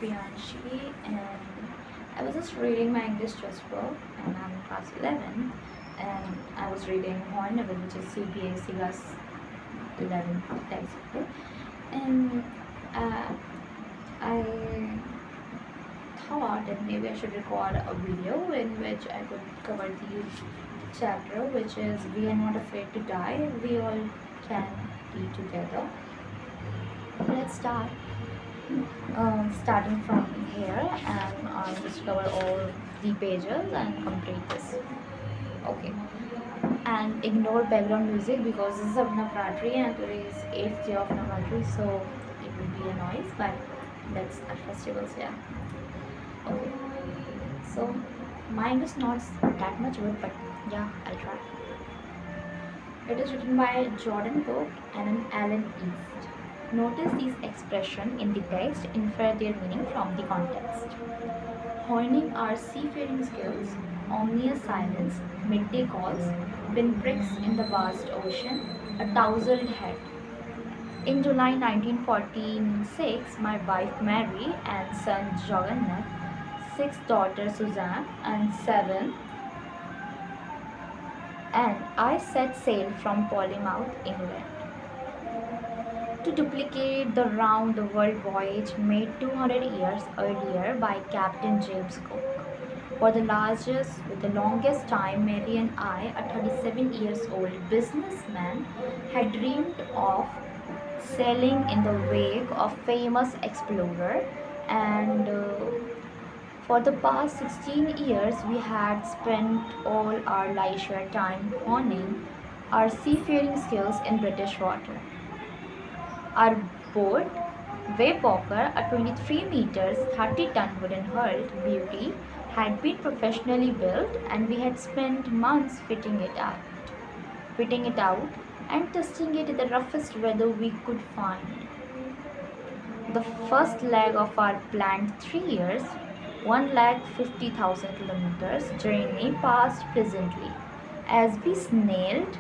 Priyanshi, and I was just reading my English textbook, and I'm in class 11, and I was reading Hornival, which is CBSE class 11 textbook, and uh, I thought that maybe I should record a video in which I could cover the chapter, which is "We are not afraid to die, we all can be together." Let's start. Starting from here, and I'll just cover all the pages and complete this. Okay. And ignore background music because this is of Navratri and today is 8th day of Navratri, so it will be a noise, but that's at festivals, yeah. Okay. So mine is not that much good, but yeah, I'll try. It is written by Jordan Cook and Alan East. Notice these expressions in the text, infer their meaning from the context. Honing our seafaring skills, ominous silence, midday calls, pinpricks in the vast ocean, a tousled head. In July 1946, my wife Mary and son Jagannath, sixth daughter Suzanne, and seven, and I set sail from Plymouth, England, to duplicate the round the world voyage made 200 years earlier by Captain James Cook. For the longest time, Mary and I, a 37 years old businessman, had dreamed of sailing in the wake of famous explorer, and for the past 16 years we had spent all our leisure time honing our seafaring skills in British water. Our boat, Waypoker, a 23 meters 30-ton wooden hulled beauty, had been professionally built, and we had spent months fitting it out and testing it in the roughest weather we could find. The first leg of our planned 3 years, 1,50,000 kilometers journey passed pleasantly as we snailed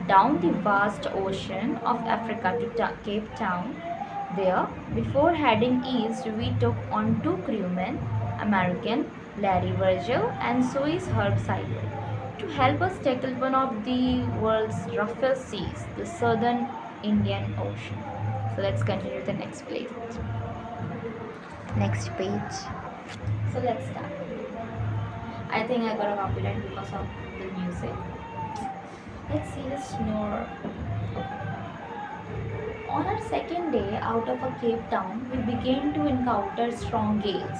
down the vast ocean of Africa to Cape Town. There, before heading east, we took on two crewmen, American Larry Virgil and Swiss Herb Seibel, to help us tackle one of the world's roughest seas, the Southern Indian Ocean. So let's continue the next page. Next page. So let's start. I think I got a copyright because of the music. Let's see the snore. On our second day out of a Cape Town, we began to encounter strong gales.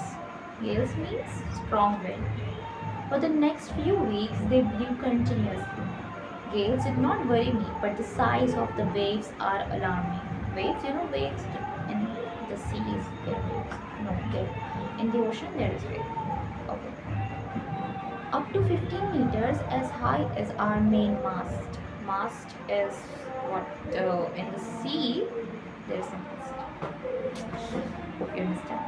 Gales means strong wind. For the next few weeks, they blew continuously. Gales did not worry me, but the size of the waves are alarming. Waves, waves in the seas, there are waves. No, there in the ocean there is wave. Okay. Up to 15 meters as high as our main mast. Mast is what in the sea there is a mast. Hope you understand.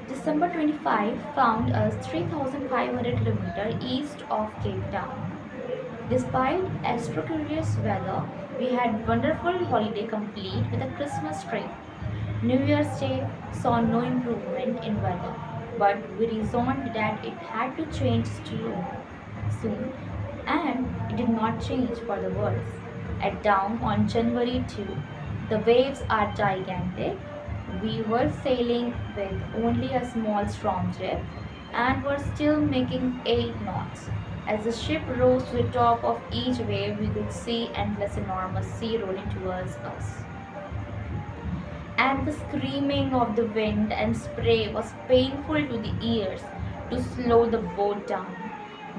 December 25 found us 3,500 kilometers east of Cape Town. Despite atrocious weather, we had wonderful holiday complete with a Christmas tree. New Year's Day saw no improvement in weather, but we reasoned that it had to change soon, and it did not change for the worse. At dawn on January 2, the waves are gigantic. We were sailing with only a small storm jib and were still making 8 knots. As the ship rose to the top of each wave, we could see endless enormous sea rolling towards us. And the screaming of the wind and spray was painful to the ears. To slow the boat down,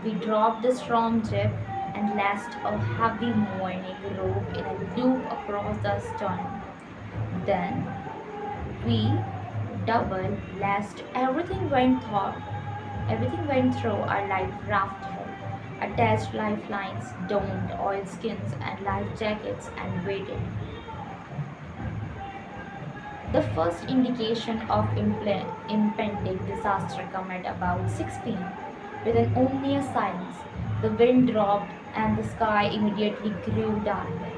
we dropped the storm jib and lashed a heavy mooring rope in a loop across the stern. Then we double lashed everything went through our life raft hull, attached lifelines, donned oilskins and life jackets, and waited. The first indication of impending disaster came at about 6 p.m. With an ominous silence, the wind dropped and the sky immediately grew darker.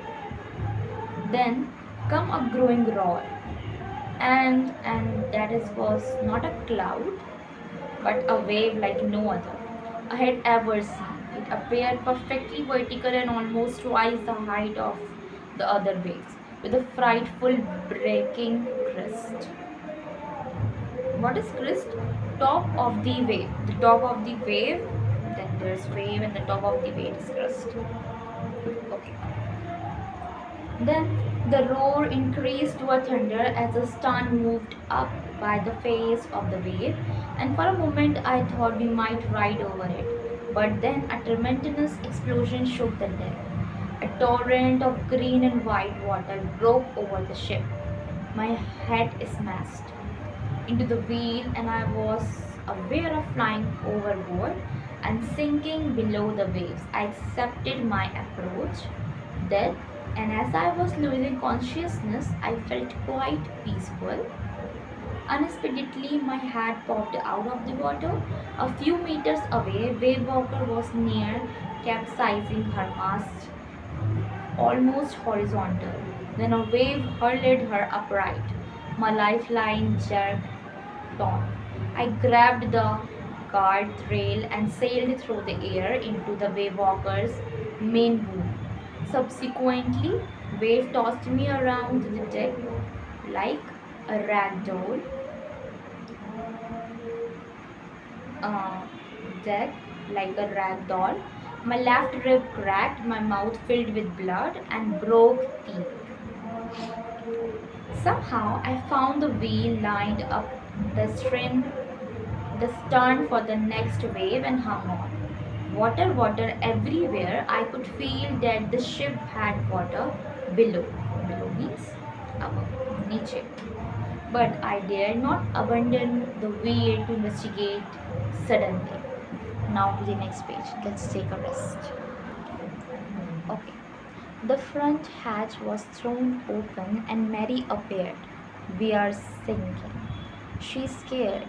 Then came a growing roar. And that is was not a cloud but a wave like no other I had ever seen. It appeared perfectly vertical and almost twice the height of the other waves, with a frightful breaking crest. What is crest? Top of the wave. The top of the wave, then there's wave, and the top of the wave is crest. Okay. Then the roar increased to a thunder as the stone moved up by the face of the wave, and for a moment I thought we might ride over it. But then a tremendous explosion shook the deck. A torrent of green and white water broke over the ship. My head smashed into the wheel, and I was aware of flying overboard and sinking below the waves. I accepted my approach, death, and as I was losing consciousness, I felt quite peaceful. Unexpectedly, my head popped out of the water. A few meters away, Wavewalker was near, capsizing her mast almost horizontal. Then a wave hurled her upright. My lifeline jerked taut. I grabbed the guardrail and sailed through the air into the wavewalker's main boom. Subsequently, wave tossed me around the deck like a rag doll. Uh, deck like a rag doll. My left rib cracked, my mouth filled with blood, and broke teeth. Somehow, I found the wheel lined up the string the stern for the next wave and hung on. Water, water everywhere. I could feel that the ship had water below. Below means above, niche. But I dared not abandon the wheel to investigate suddenly. Now to the next page. Let's take a rest. Okay. The front hatch was thrown open and Mary appeared. We are sinking. She scared.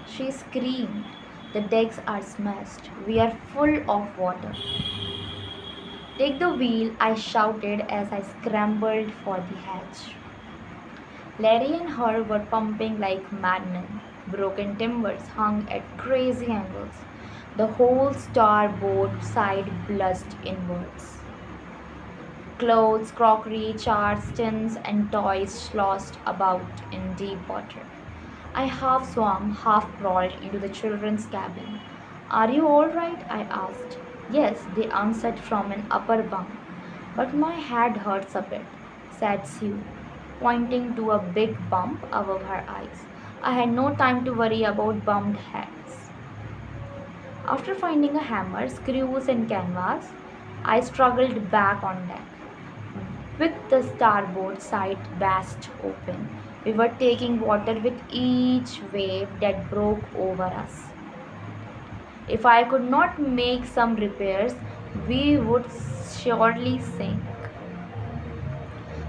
She screamed. The decks are smashed. We are full of water. Take the wheel, I shouted as I scrambled for the hatch. Larry and her were pumping like madmen. Broken timbers hung at crazy angles. The whole starboard side bulged inwards. Clothes, crockery, charts, tins, and toys sloshed about in deep water. I half swam, half crawled into the children's cabin. Are you all right? I asked. Yes, they answered from an upper bunk. But my head hurts a bit, said Sue, pointing to a big bump above her eyes. I had no time to worry about bumped heads. After finding a hammer, screws, and canvas, I struggled back on deck. With the starboard side bashed open, we were taking water with each wave that broke over us. If I could not make some repairs, we would surely sink.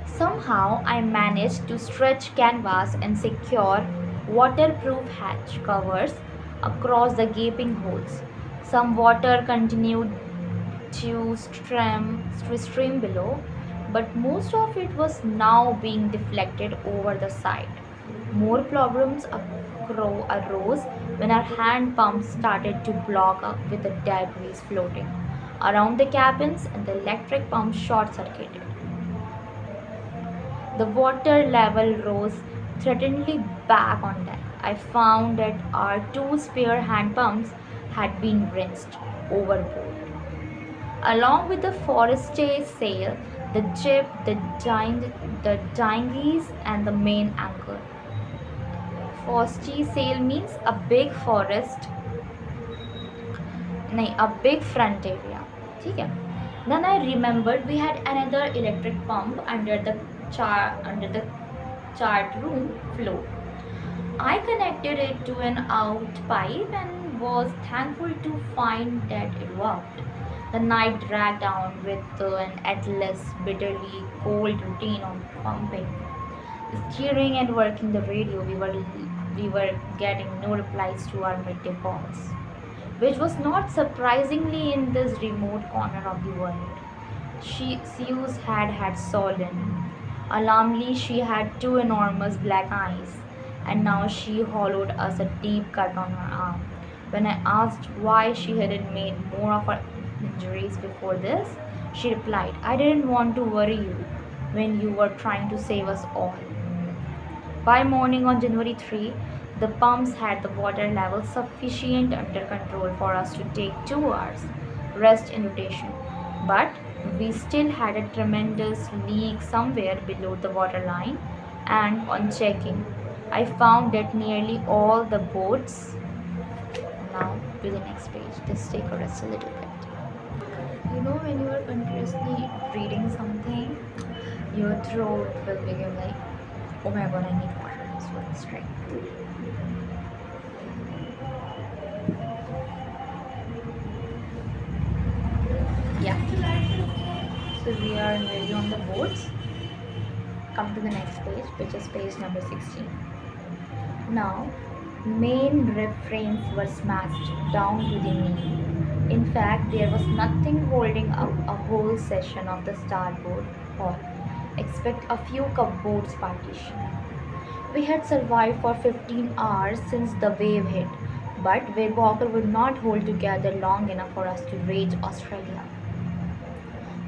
Somehow I managed to stretch canvas and secure waterproof hatch covers across the gaping holes. Some water continued to stream below, but most of it was now being deflected over the side. More problems arose when our hand pumps started to block up with the debris floating around the cabins and the electric pump short circuited. The water level rose threateningly back on deck. I found that our two spare hand pumps had been rinsed overboard. Along with the forestay sail, the jib, the dinghies, and the main anchor. Forestay sail means a big forest, नहीं a big front area. ठीक है. Then I remembered we had another electric pump under the chart room floor. I connected it to an out pipe and was thankful to find that it worked. The night dragged on with an endless, bitterly cold routine of pumping, steering, and working the radio. We were getting no replies to our midday calls, which was not surprisingly in this remote corner of the world. Sue's head had swollen. Alarmingly, she had two enormous black eyes, and now she hollowed us a deep cut on her arm. When I asked why she hadn't made more of her injuries before this, she replied, I didn't want to worry you when you were trying to save us all. By morning on January 3, the pumps had the water level sufficient under control for us to take 2 hours rest in rotation. But we still had a tremendous leak somewhere below the water line, and on checking, I found that nearly all the boats. Now to the next page. Just take a rest a little bit. You know, when you are continuously reading something, your throat will become like, oh my god, I need water. So let's try. Yeah. So we are nearly on the boards. Come to the next page, which is page number 16. Now, main refrains were smashed down to the knee. In fact, there was nothing holding up a whole section of the starboard hall, except a few cupboards partition. We had survived for 15 hours since the wave hit, but Webbwacker would not hold together long enough for us to reach Australia.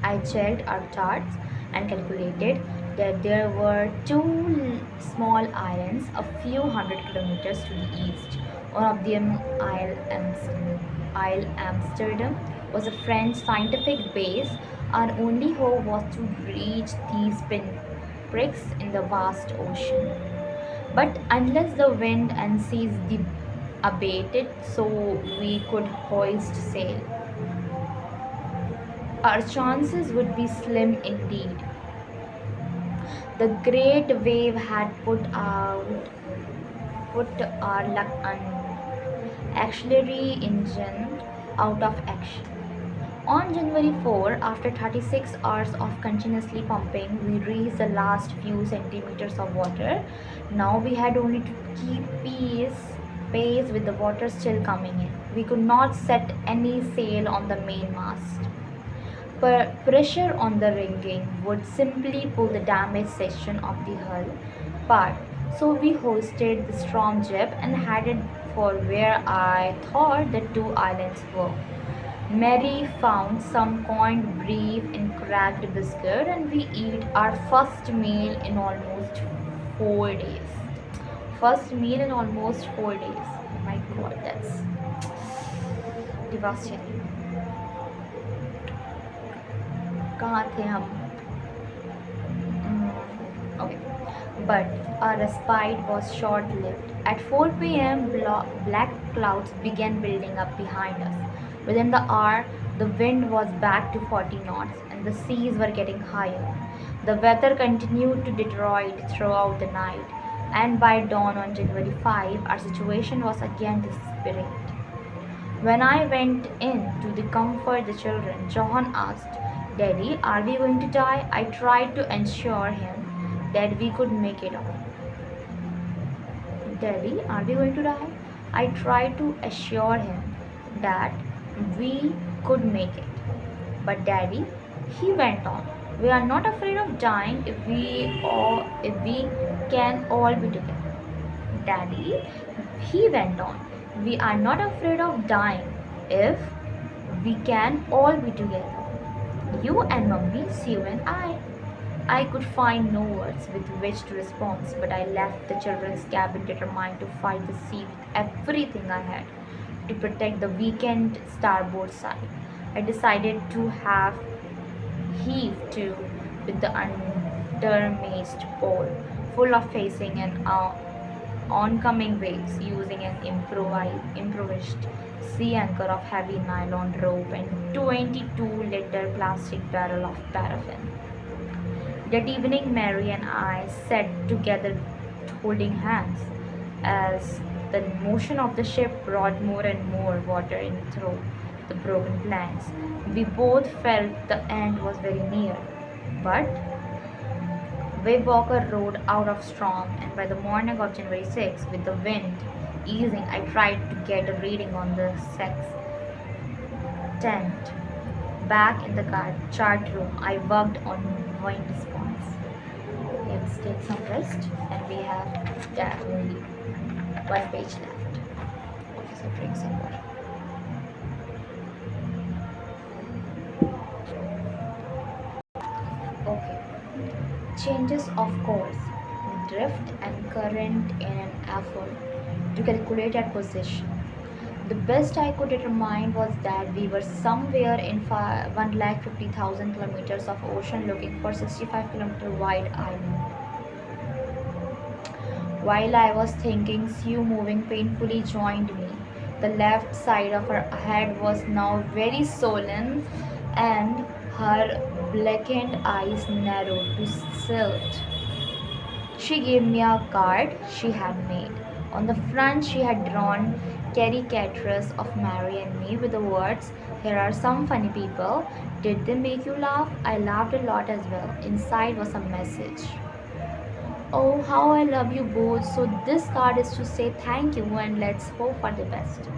I checked our charts and calculated that there were two small islands a few hundred kilometers to the east. One of them, Isle Amsterdam, was a French scientific base. Our only hope was to reach these pinpricks in the vast ocean. But unless the wind and seas abated so we could hoist sail, our chances would be slim indeed. The great wave had put our luck auxiliary engine out of action. On January 4, after 36 hours of continuously pumping, we reached the last few centimeters of water. Now we had only to keep pace with the water still coming in. We could not set any sail on the mainmast. Pressure on the rigging would simply pull the damaged section of the hull apart. So we hoisted the storm jib and headed for where I thought the two islands were. Mary found some corned beef and cracked biscuit, and we ate our first meal in almost 4 days. First meal in almost 4 days. My god, that's devastating. कहाँ थे हम? Okay, but our respite was short-lived. At 4 p.m., black clouds began building up behind us. Within the hour, the wind was back to 40 knots and the seas were getting higher. The weather continued to deteriorate throughout the night, and by dawn on January 5, our situation was again desperate. When I went in to comfort the children, John asked, Daddy, are we going to die? I tried to assure him that we could make it out. Daddy, are we going to die? I tried to assure him that we could make it. But Daddy, he went on, we are not afraid of dying if we can all be together. Daddy, he went on, we are not afraid of dying if we can all be together. You and Mummy, Sue and I. I could find no words with which to respond, but I left the children's cabin determined to fight the sea with everything I had to protect the weakened starboard side. I decided to have heave to with the undermast pole, full of facing and oncoming waves, using an improvised sea anchor of heavy nylon rope and 22-liter plastic barrel of paraffin. That evening, Mary and I sat together holding hands as the motion of the ship brought more and more water in through the broken planks. We both felt the end was very near, but Webbwacker rode out of storm, and by the morning of January 6, with the wind easing, I tried to get a reading on the sextant. Back in the chart room, I worked on wind response. let's take some rest, and we have only one page left. Okay, so drink some water. Okay. Changes of course, drift and current in an effort to calculate our position. The best I could determine was that we were somewhere in 150,000 kilometers of ocean looking for 65-kilometer wide island. While I was thinking, Sue moving painfully joined me. The left side of her head was now very swollen and her blackened eyes narrowed to silt. She gave me a card she had made. On the front, she had drawn caricatures of Mary and me with the words, "Here are some funny people. Did they make you laugh?" I laughed a lot as well. Inside was a message. "Oh, how I love you both. So, this card is to say thank you and let's hope for the best."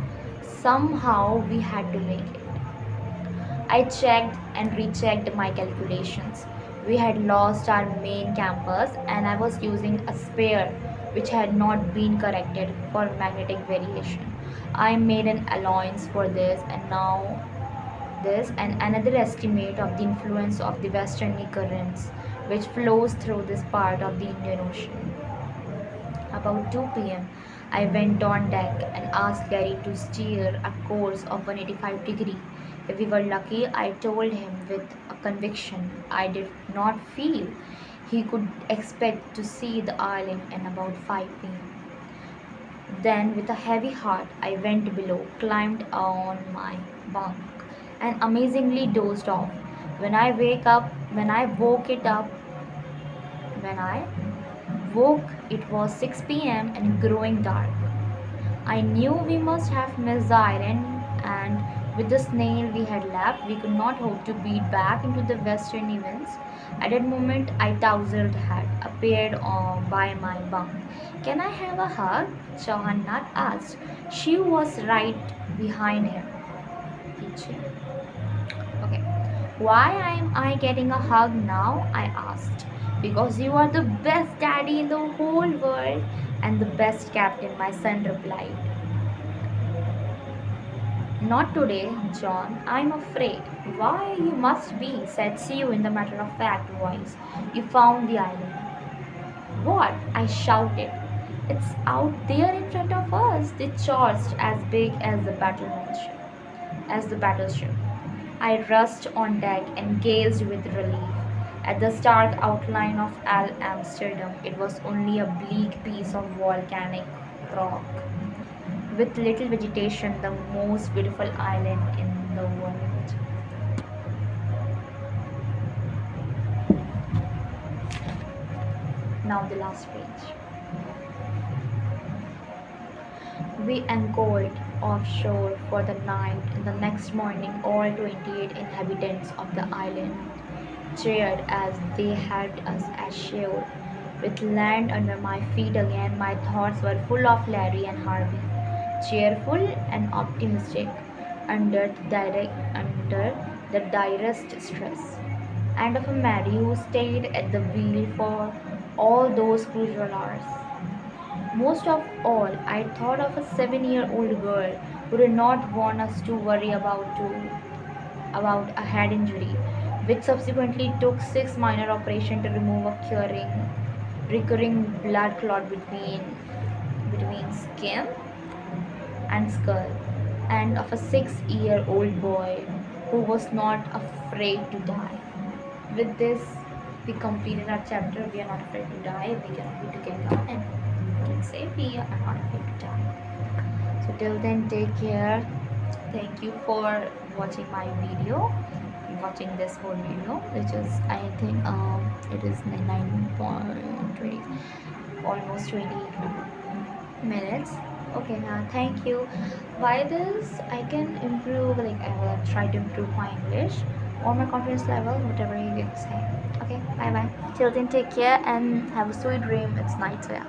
Somehow, we had to make it. I checked and rechecked my calculations. We had lost our main campus, and I was using a spare which had not been corrected for magnetic variation. I made an allowance for this and another estimate of the influence of the westerly currents which flows through this part of the Indian Ocean. About 2 p.m., I went on deck and asked Gary to steer a course of 185 degree. If we were lucky, I told him with a conviction I did not feel he could expect to see the island in about 5 p.m. Then, with a heavy heart, I went below, climbed on my bunk, and amazingly dozed off. When I woke it up, when I woke, it was 6 p.m. and growing dark. I knew we must have missed the island, and with the snail we had left, we could not hope to beat back into the western events. At that moment, I tousled had appeared on by my bunk. "Can I have a hug?" Chauhan asked. She was right behind him. Teacher. Okay. "Why am I getting a hug now?" I asked. "Because you are the best daddy in the whole world and the best captain," my son replied. "Not today, John. I'm afraid." "Why, you must be," said Sue in the matter of fact voice. "You found the island." "What?" I shouted. "It's out there in front of us." They charged as big as the battleship. I rushed on deck and gazed with relief at the stark outline of Al Amsterdam. It was only a bleak piece of volcanic rock with little vegetation, the most beautiful island in the world. Now, the last page. We anchored offshore for the night, and the next morning, all 28 inhabitants of the island cheered as they helped us ashore. With land under my feet again, my thoughts were full of Larry and Harvey, cheerful and optimistic under the direst stress, and of a Mary who stayed at the wheel for all those crucial hours. Most of all, I thought of a 7-year-old girl who did not want us to worry about a head injury, which subsequently took 6 minor operations to remove a recurring blood clot between skin and skull, and of a 6-year-old boy who was not afraid to die. With this, we completed our chapter. We are not afraid to die. We can be together and we can say we are not afraid to die. So till then, take care. Thank you for watching my video. Watching this whole video, which is I think it is 9.20, almost 20 minutes. Okay, now thank you. By this, I can improve. Like I will try to improve my English or my confidence level, whatever you can say. Okay, bye bye. Till then, take care and have a sweet dream. It's night, so yeah.